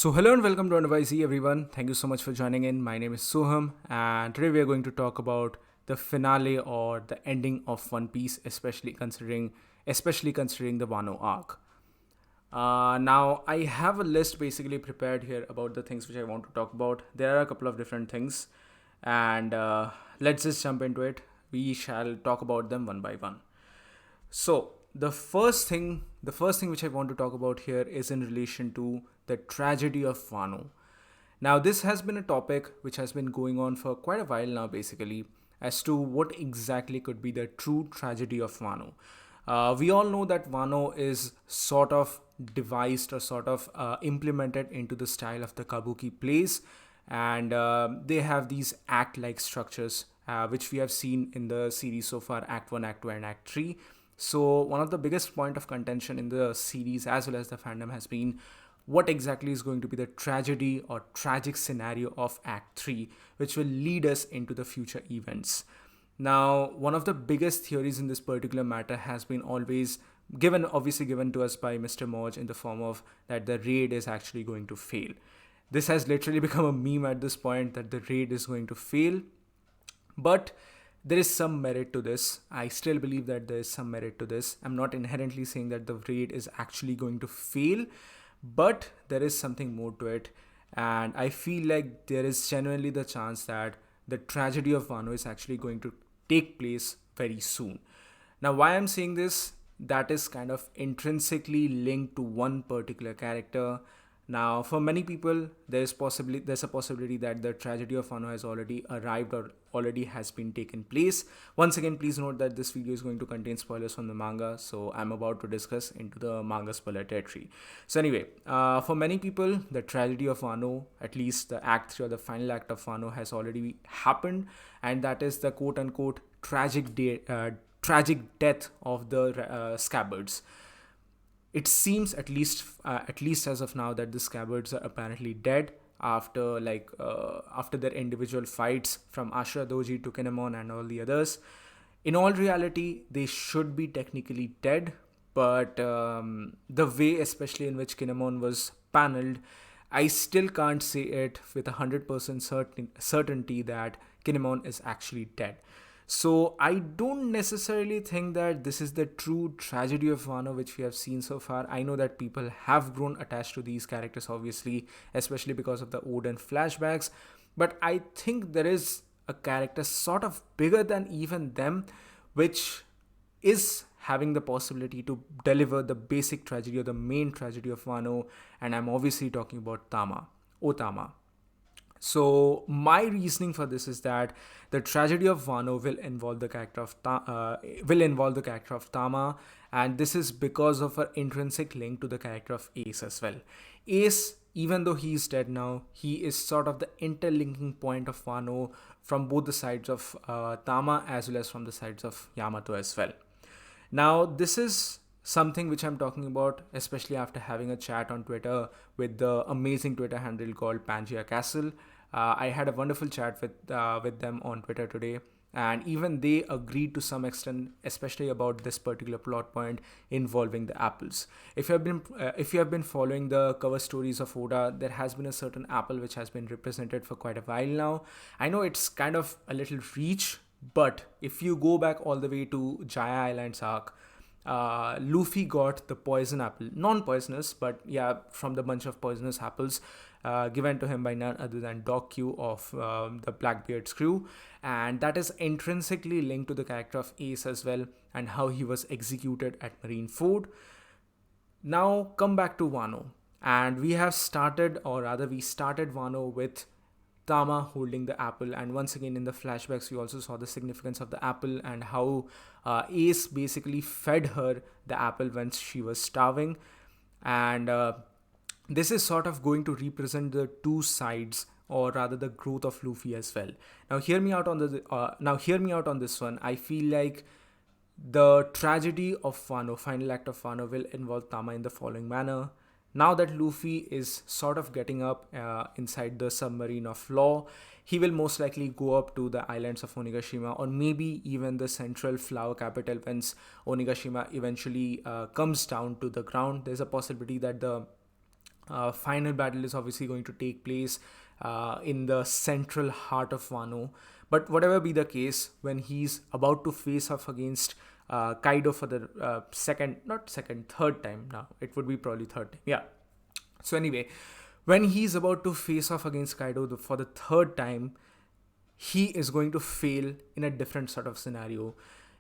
So, hello and welcome to NYC everyone. Thank you so much for joining in. My name is Soham, and today we are going to talk about the finale or the ending of One Piece, especially considering the Wano arc. Now, I have a list basically prepared here about the things which I want to talk about. There are a couple of different things, and let's just jump into it. We shall talk about them one by one. So the first thing which I want to talk about here is in relation to the tragedy of Wano. Now, this has been a topic which has been going on for quite a while now, basically, as to what exactly could be the true tragedy of Wano. We all know that Wano is sort of devised or sort of implemented into the style of the Kabuki plays, and they have these act like structures, which we have seen in the series so far: Act 1, Act 2, and Act 3. So, one of the biggest point of contention in the series as well as the fandom has been what exactly is going to be the tragedy or tragic scenario of Act 3, which will lead us into the future events. Now, one of the biggest theories in this particular matter has been always obviously given to us by Mr. Moj in the form of that the raid is actually going to fail. This has literally become a meme at this point that the raid is going to fail, but there is some merit to this. I still believe that there is some merit to this. I'm not inherently saying that the raid is actually going to fail, but there is something more to it. And I feel like there is genuinely the chance that the tragedy of Wano is actually going to take place very soon. Now, why I'm saying this, that is kind of intrinsically linked to one particular character. Now, for many people, there's a possibility that the tragedy of Wano has already arrived or already has been taken place. Once again, please note that this video is going to contain spoilers from the manga, so I'm about to discuss into the manga spoiler territory. So anyway, for many people, the tragedy of Wano, at least the act 3 or the final act of Wano, has already happened, and that is the quote unquote tragic death of the scabbards. It seems, at least as of now, that the scabbards are apparently dead after their individual fights from Ashura Doji to Kinemon and all the others. In all reality, they should be technically dead, but the way, especially in which Kinemon was paneled, I still can't say it with 100% certainty that Kinemon is actually dead. So I don't necessarily think that this is the true tragedy of Wano which we have seen so far. I know that people have grown attached to these characters, obviously, especially because of the Oden flashbacks. But I think there is a character sort of bigger than even them, which is having the possibility to deliver the basic tragedy or the main tragedy of Wano, and I'm obviously talking about Otama. So my reasoning for this is that the tragedy of Wano will involve the character of Tama, and this is because of her intrinsic link to the character of Ace as well. Ace, even though he is dead now, he is sort of the interlinking point of Wano from both the sides of Tama as well as from the sides of Yamato as well. Now, this is something which I'm talking about, especially after having a chat on Twitter with the amazing Twitter handle called Pangea Castle. I had a wonderful chat with them on Twitter today, and even they agreed to some extent, especially about this particular plot point involving the apples. If you have been following the cover stories of Oda, there has been a certain apple which has been represented for quite a while now. I know it's kind of a little reach, but if you go back all the way to Jaya Islands arc, Luffy got the poison apple, non-poisonous, but yeah, from the bunch of poisonous apples given to him by none other than Doc Q of the Blackbeard's crew, and that is intrinsically linked to the character of Ace as well and how he was executed at Marineford. Now come back to Wano, and we started Wano with Tama holding the apple, and once again in the flashbacks we also saw the significance of the apple and how Ace basically fed her the apple when she was starving, and this is sort of going to represent the two sides, or rather the growth of Luffy as well. Now hear me out on this one. I feel like the tragedy of Wano, final act of Wano, will involve Tama in the following manner. Now that Luffy is sort of getting up inside the submarine of Law, he will most likely go up to the islands of Onigashima, or maybe even the central flower capital once Onigashima eventually comes down to the ground. There's a possibility that the Final battle is obviously going to take place in the central heart of Wano. But whatever be the case, when he's about to face off against Kaido for the third time now. It would be probably third time. Yeah. So anyway, when he's about to face off against Kaido for the third time, he is going to fail in a different sort of scenario.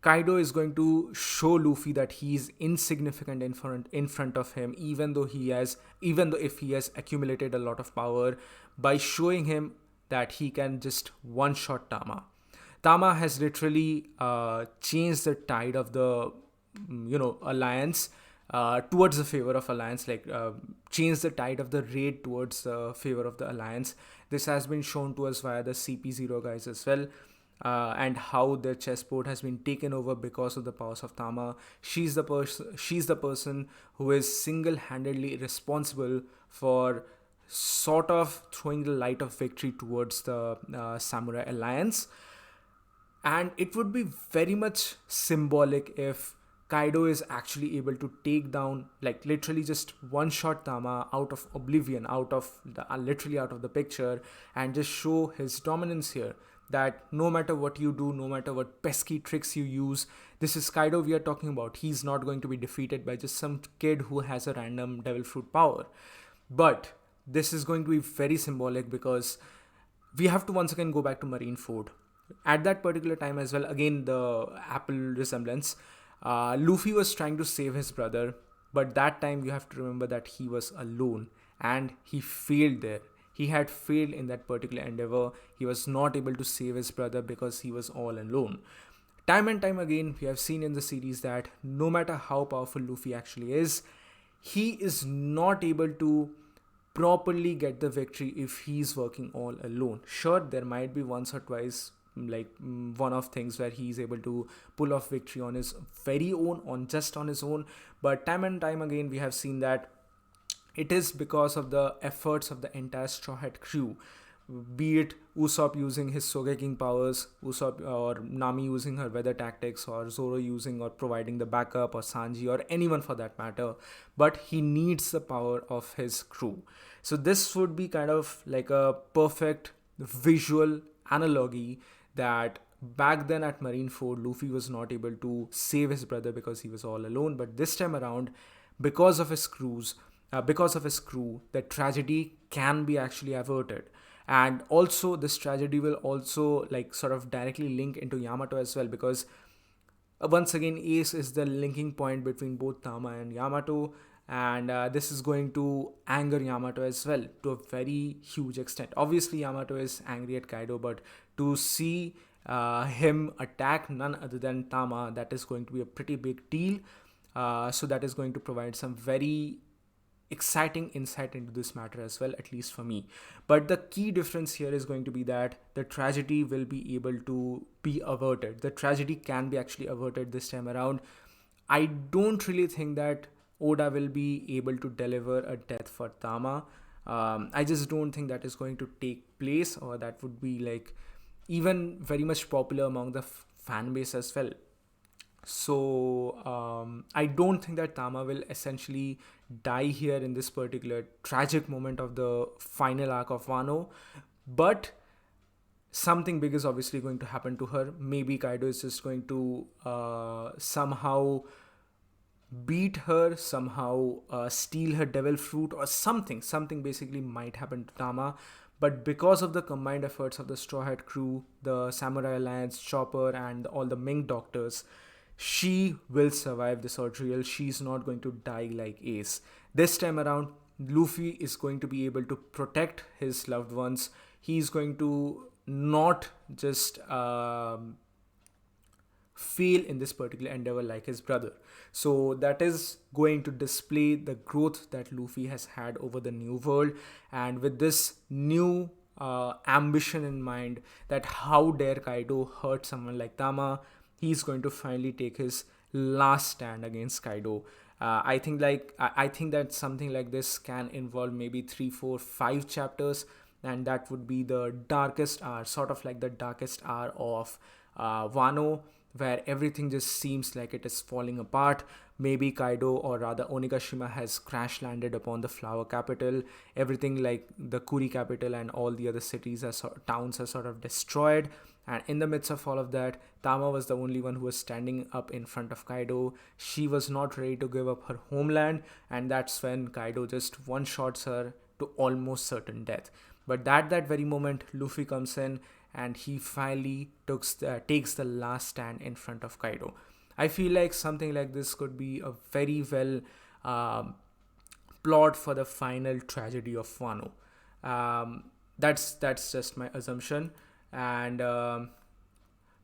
Kaido is going to show Luffy that he is insignificant in front of him, even though if he has accumulated a lot of power, by showing him that he can just one shot Tama. Tama has literally changed the tide of the alliance towards the favor of alliance, like change the tide of the raid towards the favor of the alliance. This has been shown to us via the CP0 guys as well, and how their chessboard has been taken over because of the powers of Tama. She's the person who is single-handedly responsible for sort of throwing the light of victory towards the Samurai Alliance. And it would be very much symbolic if Kaido is actually able to take down, like literally just one shot Tama out of oblivion, literally out of the picture, and just show his dominance here. That no matter what you do, no matter what pesky tricks you use, this is Kaido we are talking about. He's not going to be defeated by just some kid who has a random devil fruit power. But this is going to be very symbolic because we have to once again go back to Marineford. At that particular time as well, again the apple resemblance, Luffy was trying to save his brother, but that time you have to remember that he was alone and he failed there. He had failed in that particular endeavor. He was not able to save his brother because he was all alone. Time and time again, we have seen in the series that no matter how powerful Luffy actually is, he is not able to properly get the victory if he's working all alone. Sure, there might be once or twice like one-off things where he's able to pull off victory on his very own, on his own, but time and time again we have seen that it is because of the efforts of the entire Straw Hat crew, be it Usopp using his Sogeking powers, Usopp or Nami using her weather tactics, or Zoro using or providing the backup, or Sanji, or anyone for that matter. But he needs the power of his crew. So this would be kind of like a perfect visual analogy that back then at Marineford, Luffy was not able to save his brother because he was all alone. But this time around, because of his crew, the tragedy can be actually averted. And also this tragedy will also like sort of directly link into Yamato as well, because once again Ace is the linking point between both Tama and Yamato, and this is going to anger Yamato as well to a very huge extent. Obviously Yamato is angry at Kaido, but to see him attack none other than Tama, that is going to be a pretty big deal. So that is going to provide some very exciting insight into this matter as well, at least for me. But the key difference here is going to be that the tragedy will be able to be averted. The tragedy can be actually averted this time around. I don't really think that Oda will be able to deliver a death for Tama. I just don't think that is going to take place, or that would be like even very much popular among the fan base as well. So I don't think that Tama will essentially die here in this particular tragic moment of the final arc of Wano. But something big is obviously going to happen to her. Maybe Kaido is just going to somehow beat her, somehow steal her devil fruit, or something basically might happen to Tama. But because of the combined efforts of the Straw Hat crew, the Samurai Alliance, Chopper, and all the Mink doctors, she will survive this ordeal. She's not going to die like Ace. This time around, Luffy is going to be able to protect his loved ones. He's going to not just fail in this particular endeavor like his brother. So that is going to display the growth that Luffy has had over the new world, and with this new ambition in mind, that how dare Kaido hurt someone like Tama, he's going to finally take his last stand against Kaido. I think that something like this can involve maybe 3, 4, 5 chapters, and that would be the darkest hour, sort of like the darkest hour of Wano. where everything just seems like it is falling apart. Maybe Kaido, or rather Onigashima, has crash landed upon the flower capital. Everything like the Kuri capital and all the other cities towns are sort of destroyed. And in the midst of all of that, Tama was the only one who was standing up in front of Kaido. She was not ready to give up her homeland, and that's when Kaido just one shots her to almost certain death. But at that very moment, Luffy comes in and he finally takes the last stand in front of Kaido. I feel like something like this could be a very well um plot for the final tragedy of Wano. That's just my assumption. And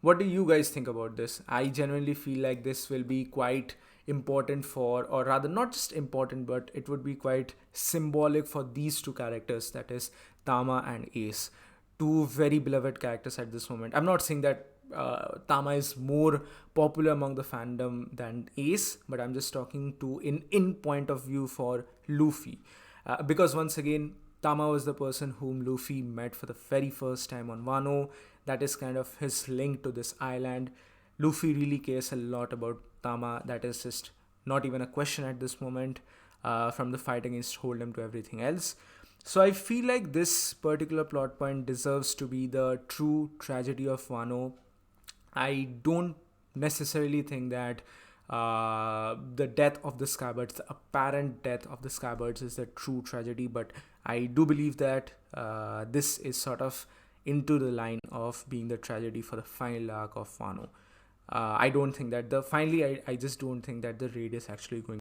what do you guys think about this? I genuinely feel like this will be quite important for, or rather, not just important, but it would be quite symbolic for these two characters, that is Tama and Ace. Two very beloved characters at this moment. I'm not saying that Tama is more popular among the fandom than Ace, but I'm just talking to in point of view for Luffy. Because once again, Tama was the person whom Luffy met for the very first time on Wano. That is kind of his link to this island. Luffy really cares a lot about Tama. That is just not even a question at this moment, from the fight against Hold'em to everything else. So I feel like this particular plot point deserves to be the true tragedy of Wano. I don't necessarily think that the death of the Scabbards, the apparent death of the Scabbards, is the true tragedy, but I do believe that this is sort of into the line of being the tragedy for the final arc of Wano. I don't think that I just don't think that the raid is actually going